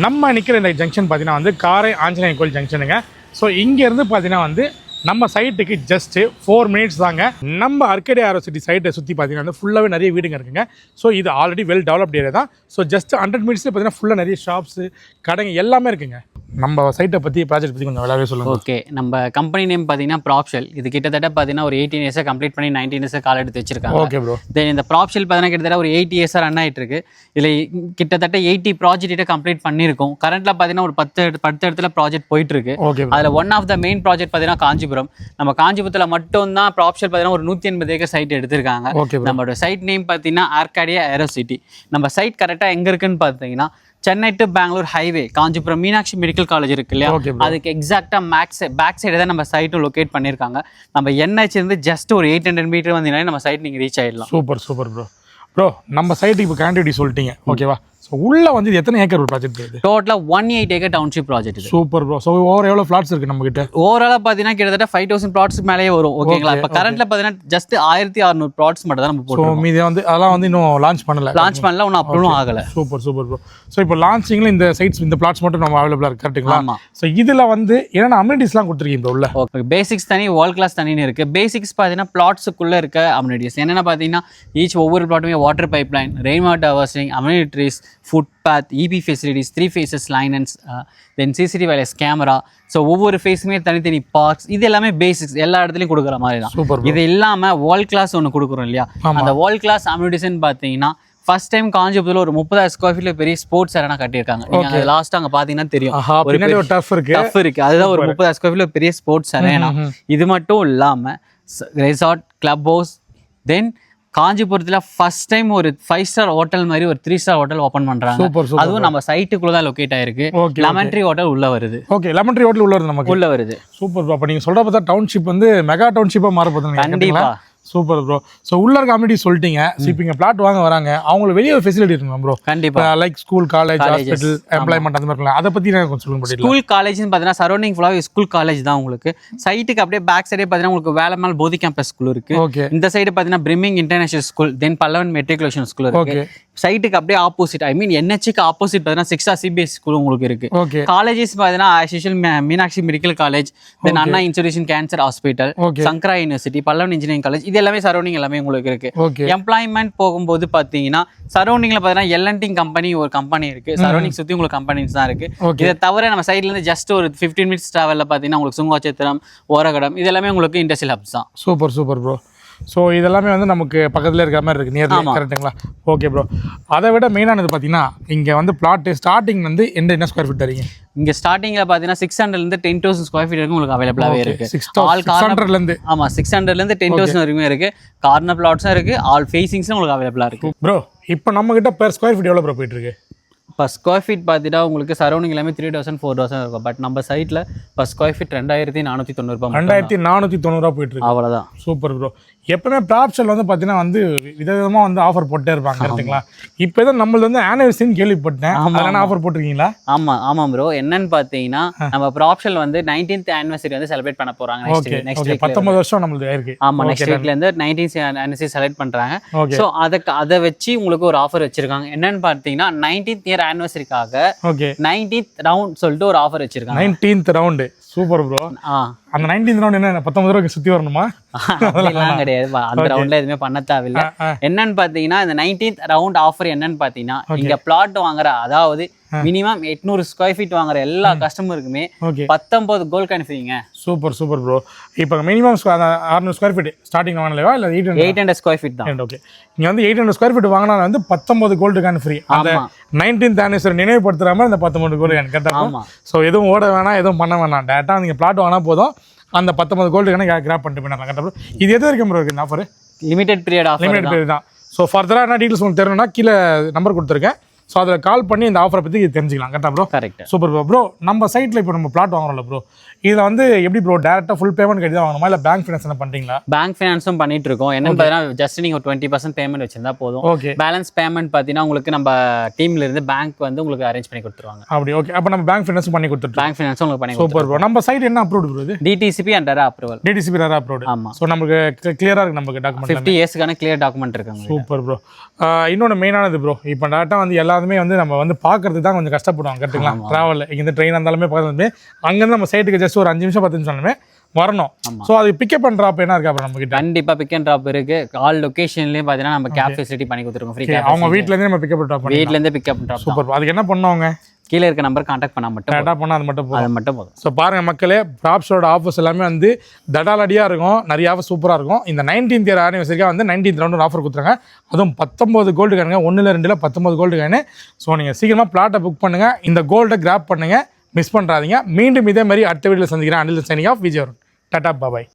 நம்ம நிற்கிற இந்த ஜங்ஷன் பார்த்தீங்கன்னா வந்து காரை ஆஞ்சநேயர் கோயில் ஜங்ஷனுங்க. ஸோ இங்கேருந்து பார்த்தீங்கன்னா வந்து நம்ம சைட்டுக்கு ஜஸ்ட்டு 4 மினிட்ஸ் தாங்க. நம்ம ஆர்கேடி ஆரோசிட்டி சைட்டை சுற்றி பார்த்தீங்கன்னா வந்து ஃபுல்லாகவே நிறைய வீடுங்க இருக்குங்க. ஸோ இது ஆல்ரெடி வெல் டெவலப்ட் ஏரியா தான். ஸோ ஜஸ்ட் 100 மினிட்ஸில் பார்த்தீங்கன்னா ஃபுல்லாக நிறைய ஷாப்ஸு கடைங்க எல்லாமே இருக்குங்க. நம்ம சைட்டை பற்றி ப்ராஜெக்ட் பற்றி கொஞ்சம் விளாவே சொல்லுங்கள். ஓகே, நம்ம கம்பெனி நேம் பார்த்தீங்கன்னா ப்ராப்ஷெல். இது கிட்டத்தட்ட பார்த்தீங்கன்னா ஒரு 18 இயர்ஸாக கம்ப்ளீட் பண்ணி 19 இயர்ஸாக கால் எடுத்து வச்சிருக்காங்க. Okay bro. தென் இந்த ப்ராப்ஷெல் பார்த்தீங்கன்னா கிட்டத்தட்ட ஒரு 8 இயர்ஸாக ரன் ஆகிட்டு இருக்கு. இதில் கிட்டத்தட்ட 80 ப்ராஜெக்ட்டை கம்ப்ளீட் பண்ணியிருக்கோம். கரண்ட்டில் பார்த்தீங்கன்னா ஒரு 10 இடத்துல ப்ராஜெக்ட் போயிட்டு இருக்கு. அதில் one of the main project பார்த்தீங்கன்னா காஞ்சிபுரம். நம்ம காஞ்சிபுரத்தில் மட்டும் தான் ப்ராப்ஷெல் பார்த்தீங்கன்னா ஒரு 180 ஏக்கர் சைட் எடுத்திருக்காங்க. நம்மளோட சைட் நேம் பார்த்தீங்கன்னா ஆர்கேடி ஆரோசிட்டி. நம்ம சைட் கரெக்டாக எங்கே இருக்குன்னு பார்த்தீங்கன்னா Chennai to Bangalore highway Kanchipuram Meenakshi medical college இருக்கு இல்லையா, அதுக்கு எக்ஸாக்டா பேக் சைடு தான் நம்ம சைட்டு லொகேட் பண்ணியிருக்காங்க. நம்ம என்ஹெச் இருந்து ஜஸ்ட் ஒரு 800 மீட்டர் வந்தீங்கன்னா நம்ம சைட் நீங்கள் ரீச் ஆயிடலாம். Super super bro. ப்ரோ நம்ம சைட்டுக்கு இப்போ கேண்டிடி சொல்லிட்டீங்க, ஓகேவா? ஸோ உள்ள வந்து இது எத்தனை ஏக்கர் ப்ராஜெக்ட் இருக்குது? டோட்டலாக 18 acre township project. Super bro. So over எவ்வளோ ஃப்ளாட்ஸ் இருக்குது நம்ம கிட்ட? ஓவராலாக பார்த்தீங்கன்னா கிட்டத்தட்ட 5000 ப்ளாட்ஸ் மேலேயே வரும். ஓகேங்களா? இப்போ கரண்ட்ல பார்த்தீங்கன்னா ஜஸ்ட் 1600 ப்ளாட்ஸ் மட்டும் தான் நம்ம போடுறோம். மீதி வந்து அதெல்லாம் வந்து இன்னும் லான்ச் பண்ணல ஒன்றும் அப்ரூவும் ஆகலை. Super super bro. ஸோ இப்போ லான்ச்சிங்கில் இந்த சைட்ஸ் இந்த பிளாட்ஸ் மட்டும் நம்ம அவைலபிளாக இருக்கு, கரெக்ட்டுங்களா? ஆமாம். ஸோ இதில் வந்து என்னென்ன அம்யூனிட்டிஸ்லாம் கொடுத்துருக்கீங்க உள்ள? ஓகே, பேசிக்ஸ் தனி, வேர்ல்ட் கிளாஸ் தனின்னு இருக்குது. பேசிக்ஸ் பார்த்தீங்கன்னா பிளாட்ஸுக்குள்ளே இருக்க அம்யூனிட்டிஸ் என்னென்ன பார்த்தீங்கன்னா ஒவ்வொரு பிளாட்டுமே water pipe line, rain water harvesting, amenities, footpath, EB facilities, 3 phases லைனன்ஸ், தென் சிசிடிவி வைரஸ் கேமரா. ஸோ ஒவ்வொரு ஃபேஸுமே தனித்தனி பார்க்ஸ், இது எல்லாமே பேசிக்ஸ் எல்லா இடத்துலையும் கொடுக்குற மாதிரி தான். இது இல்லாமல் வேர்ல்ட் கிளாஸ் ஒன்று கொடுக்குறோம் இல்லையா, அந்த வேர்ல்ட் கிளாஸ் அம்யூனிட்டிஸ்ன்னு பார்த்தீங்கன்னா ஃபர்ஸ்ட் டைம் காஞ்சிபுரத்தில் ஒரு 30,000 ஸ்கொயர் ஃபீட்ல பெரிய ஸ்போர்ட்ஸ் அரேனா கட்டியிருக்காங்க. நீங்க லாஸ்ட் அங்க பாத்தீங்கன்னா தெரியும், ஒரு டஃப் இருக்கு. அதுதான் ஒரு 30,000 ஸ்கொயர் ஃபீட்ல பெரிய ஸ்போர்ட்ஸ் அரேனா. இது மட்டும் இல்லாம ரெசார்ட், கிளப் ஹவுஸ், தென் காஞ்சிபுரத்தில் ஃபர்ஸ்ட் டைம் ஒரு 5 ஸ்டார் ஹோட்டல் மாதிரி ஒரு 3 ஸ்டார் ஹோட்டல் ஓப்பன் பண்றாங்க. அதுவும் நம்ம சைட்டுக்குள்ள தான் லொகேட் ஆயிருக்கு. லெமன் ட்ரீ ஹோட்டல் உள்ள வருது. ஓகே, லெமன் ட்ரீ ஹோட்டல் உள்ள வருது, நமக்கு உள்ள வருது. Super bro. அப்ப நீங்க சொல்ற பார்த்தா டவுன்ஷிப் வந்து மெகா டவுன்ஷிப்பா மாற போகுது. கண்டிப்பா. Super bro. ஸோ உள்ள இருக்க கம்யூனிட்டி சொல்லிட்டீங்க. ஸோ இப்போ இங்கே பிளாட் வாங்க வராங்க, அவங்களுக்கு வெளியே ஃபெசிலிட்டி இருக்குங்க ப்ரோ? கண்டிப்பாக. Like school, college, hospital, employment அந்த மாதிரி அதை பற்றி நான் கொஞ்சம் சொல்லுங்க. ஸ்கூல் காலேஜ்னு பார்த்தீங்கன்னா சரௌண்டிங் ஃபுல்லாக ஸ்கூல் காலேஜ் தான் உங்களுக்கு. சைட்டுக்கு அப்படியே பேக் சைடே பார்த்தீங்கன்னா உங்களுக்கு வேலம்மாள் போதி கேம்பஸ் ஸ்கூல் இருக்கு. இந்த சைடு பார்த்தீங்கன்னா பிரிமிங் இன்டர்நேஷனல் ஸ்கூல், தென் பல்லவன் மெட்ரிகுலேஷன் ஸ்கூல் இருக்கு. சைட்டுக்கு அப்படியே ஆப்போசிட், ஐ மீன் என்ஹெச்சுக்கு ஆப்போசிட் பார்த்தீங்கன்னா 6 ஸ்டார் சிபிஎஸ்சி ஸ்கூல் உங்களுக்கு இருக்கு. காலேஜஸ் பார்த்தீங்கன்னா ஆஸ்யூஷுவல் மீனாட்சி மெடிக்கல் காலேஜ், தென் அண்ணா இன்ஸ்டிடியூஷன் கேன்சர் ஹாஸ்பிட்டல், சங்கரா யூனிவர்சிட்டி, பல்லவன் இன்ஜினியரிங் காலேஜ், இது எல்லாமே சரௌண்டிங் எல்லாமே உங்களுக்கு இருக்கு. எம்ப்ளாய்மெண்ட் போகும்போது பாத்தீங்கன்னா சரௌண்டிங்ல பாத்தீங்கன்னா எல்என்டி கம்பெனி ஒரு கம்பெனி இருக்கு. சரௌண்டிங் சுத்தி உங்களுக்கு கம்பெனிஸ் தான் இருக்கு. இதை தவிர நம்ம சைட்ல இருந்து ஜஸ்ட் ஒரு 15 மினிட்ஸ் டிராவல்ல பாத்தீங்கன்னா உங்களுக்கு சுங்காச்சத்திரம், ஓரகடம், இது எல்லாமே உங்களுக்கு இண்டஸ்ட்ரியல் ஹப்ஸ் தான். Super super bro. ஸோ இதெல்லாமே வந்து நமக்கு பக்கத்தில் இருக்கிற மாதிரி இருக்குது, நியர்லி, கரெக்டுங்களா? Okay bro. அதை விட மெயினானது பார்த்தீங்கன்னா இங்கே வந்து பிளாட் ஸ்டார்டிங் வந்து என்ன ஸ்கொயர் ஃபீட் தரீங்க? இங்கே ஸ்டார்டிங்கில் பார்த்தீங்கன்னா 600லேருந்து 10,000 ஸ்கொயர் ஃபீட் வரைக்கும் உங்களுக்கு அவைலபிளாகவே இருக்குது. 600லேருந்து 600லேருந்து 10,000 வரைக்கும் இருக்குது. கார்னர் பிளாட்ஸும் இருக்குது, ஆல் ஃபேஸிங்ஸும் உங்களுக்கு அவைலபிளாக இருக்குது. ப்ரோ இப்போ நம்மகிட்ட பெர் ஸ்கொயர் ஃபீட் எவ்வளோ ப்ரோ போயிட்டு இருக்கு? இப்போ ஸ்கொயர் ஃபீட் பார்த்தீங்கன்னா உங்களுக்கு சரௌண்டிங் எல்லாமே 3,000 4,000 இருக்கும். பட் நம்ம சைட்டில் இப்போ ஸ்கொயர் ஃபீட் 2,490 ரூபாய், 2,490 ரூபா போயிட்டு இருக்கு. அவ்வளோதான். Super bro. எப்பவுமே ப்ராப்ஷல் வந்து பார்த்தீங்கன்னா வந்து விதவிதமாக வந்து ஆஃபர் போட்டே இருப்பாங்க, கரெக்டுங்களா? இப்போ தான் நம்மளது வந்து ஆனிவர்சரின்னு கேள்விப்பட்டேன், அதனால ஆஃபர் போட்டிருக்கீங்களா? ஆமாம் ப்ரோ. என்னன்னு பார்த்தீங்கன்னா நம்ம ப்ராப்ஷல் வந்து 19th ஆனிவர்சரி வந்து செலிப்ரேட் பண்ண போகிறாங்க. நெக்ஸ்ட் 19 வருஷம் நம்மளுக்கு இருக்கு. ஆமாம், நெக்ஸ்ட் வீக்லேருந்து 19th ஆனிவர்சரி செலிப்ரேட் பண்ணுறாங்க. ஸோ அதை வச்சு உங்களுக்கு ஒரு ஆஃபர் வச்சிருக்காங்க. என்னன்னு பார்த்தீங்கன்னா 19th இயர் ஆனிவர்சரிக்காக 19th ரவுண்ட் சொல்லிட்டு ஒரு ஆஃபர் வச்சிருக்காங்க. 19th round. Super bro. அந்த 19th ரவுண்ட் என்ன 19 ரூபாய்க்கு சுற்றி வரணுமா? அதெல்லாம் கிடையாது, அந்த ரவுண்ட்ல எதுவுமே பண்ண தேவையில்லை. என்னன்னு பார்த்தீங்கன்னா இந்த 19th ரவுண்ட் ஆஃபர் என்னன்னு பார்த்தீங்கன்னா இங்க பிளாட் வாங்குற, அதாவது மினிமம் 800 ஸ்கொயர் ஃபீட் வாங்குற எல்லா கஸ்டமருக்குமே 19 கோல்ட் காயின் ஃப்ரீங்க. Super super bro. இப்போ மினிமம் 600 ஸ்கொயர் ஃபீட் ஸ்டார்டிங் வாங்கலையா இல்லை 800 ஸ்கொயர் ஃபீட் தான்? ஓகே, இங்கே வந்து 800 ஸ்கொயர் ஃபீட் வாங்கினா வந்து 19 கோல்டு காயின் ஃப்ரீ. அந்த 19th ஆனிவர்சரி நினைவுபடுத்துறாம இந்த 19 கோல்டு காயின் கரெக்டாக. ஸோ எதுவும் ஓட வேணாம், எதுவும் பண்ண வேணாம், டேரெக்டாக நீங்கள் பிளாட் வாங்கினா போதும், அந்த 19 கோல்டு காயின் கிராப் பண்ணிட்டு போயிடலாம், கரெக்டாக. இது எது வரைக்கும் ப்ரோ இருக்குது இந்த ஆஃபர்? லிமிடெட் பீரியட் தான். ஸோ ஃபர்தராக என்ன டீட்டெயில்ஸ் உங்களுக்கு தெரியணும்னா கீழே நம்பர் கொடுத்துருக்கேன். ஸோ அதில் கால் பண்ணி இந்த ஆஃபரை பற்றி தெரிஞ்சுக்கலாம், கரெக்டாக bro? Correct. Super bro. Bro நம்ம சைட்டில் இப்போ நம்ம பிளாட் வாங்குறோம்ல ப்ரோ, இதில் வந்து எப்படி ப்ரோ டேரெக்டாக ஃபுல் பேமெண்ட் கட்டி தான் வாங்கணுமா இல்லை பேங்க் ஃபினான்ஸ் என்ன பண்ணுறீங்களா? பேங்க் ஃபினான்ஸும் பண்ணிட்டு இருக்கோம். என்னன்னு பார்த்தீங்கன்னா ஜஸ்ட் நீங்கள் 20% பேமெண்ட் வச்சிருந்தா போதும். ஓகே. பேலன்ஸ் பேமெண்ட் பார்த்தீங்கன்னா உங்களுக்கு நம்ம டீம்ல இருந்து பேங்க் வந்து உங்களுக்கு அரேஞ்ச் பண்ணி கொடுத்துருவாங்க. அப்படி ஓகே. அப்போ நம்ம பேங்க் ஃபினான்ஸும் பண்ணி கொடுத்துருவோம். பேங்க் ஃபினான்ஸும் உங்களுக்கு பண்ணி. Super bro. நம்ம சைட் என்ன அப்ரூவ்டு ப்ரோ? இது DTCP and RERA approval. DTCP RERA approved. ஆமாம். ஸோ நமக்கு கிளியராக இருக்குது நமக்கு டாக்குமெண்ட். 50 இயர்ஸ்க்கான கிளியர் டாக்குமெண்ட் இருக்குங்க. Super bro. இன்னொன்று மெயினானது ப்ரோ, இப்போ டேரெக்டாக வந்து எல்லா எல்லாருமே வந்து நம்ம வந்து பார்க்கறதுக்கு தான் கொஞ்சம் கஷ்டப்படுவாங்க கரெக்டுங்களா ட்ராவலில் இங்கேருந்து ட்ரெயின் இருந்தாலுமே பார்க்கறதுமே அங்கேருந்து நம்ம சைட்டுக்கு ஜஸ்ட் ஒரு 5 நிமிஷம் 10 நிமிஷம் வரணும். ஸோ அது பிக்கப் அண்ட் ட்ராப் என்ன இருக்கா நம்ம கிட்ட? கண்டிப்பா பிக் அண்ட் ட்ராப் இருக்கு. ஆல் லொகேஷன்லயும் பாத்தீங்கன்னா நம்ம கேப் ஃபெசிலிட்டி பண்ணி கொடுத்துருக்கோம். ஃப்ரீ கேப் அவங்க வீட்ல இருந்தே நம்ம பிக்கப் அண்ட் ட்ராப் வீட்ல இருந்தே பிக்கப் அண்ட் ட்ராப். சூப்பர். அதுக்கு என்ன பண்ணுவாங்க? கீழே இருக்க நம்பர் கான்டாக்ட் பண்ணா மட்டும் டேட்டா பண்ணால் அது மட்டும் போதும். ஸோ பாருங்க மக்களே, ப்ராப்ஸோட ஆஃபர்ஸ் எல்லாமே வந்து தடாலடியாக இருக்கும். நிறைய ஆஃபர் சூப்பராக இருக்கும். இந்த 19th இயர் ஆனிவர்சரிக்காக வந்து 19th ரவுண்ட் ஆஃபர் கொடுத்துருங்க. அதுவும் 19 கோல்டு காயினுங்க, 1 2 19 கோல்டு காயின். ஸோ நீங்கள் சீக்கிரமாக பிளாட்டை புக் பண்ணுங்க, இந்த கோல்டை கிராப் பண்ணுங்க, மிஸ் பண்ணுறாதீங்க. மீண்டும் இதே மாதிரி அடுத்த வீடியோவில் சந்திக்கிறேன். Anil signing off Vijay. Tata பாய்.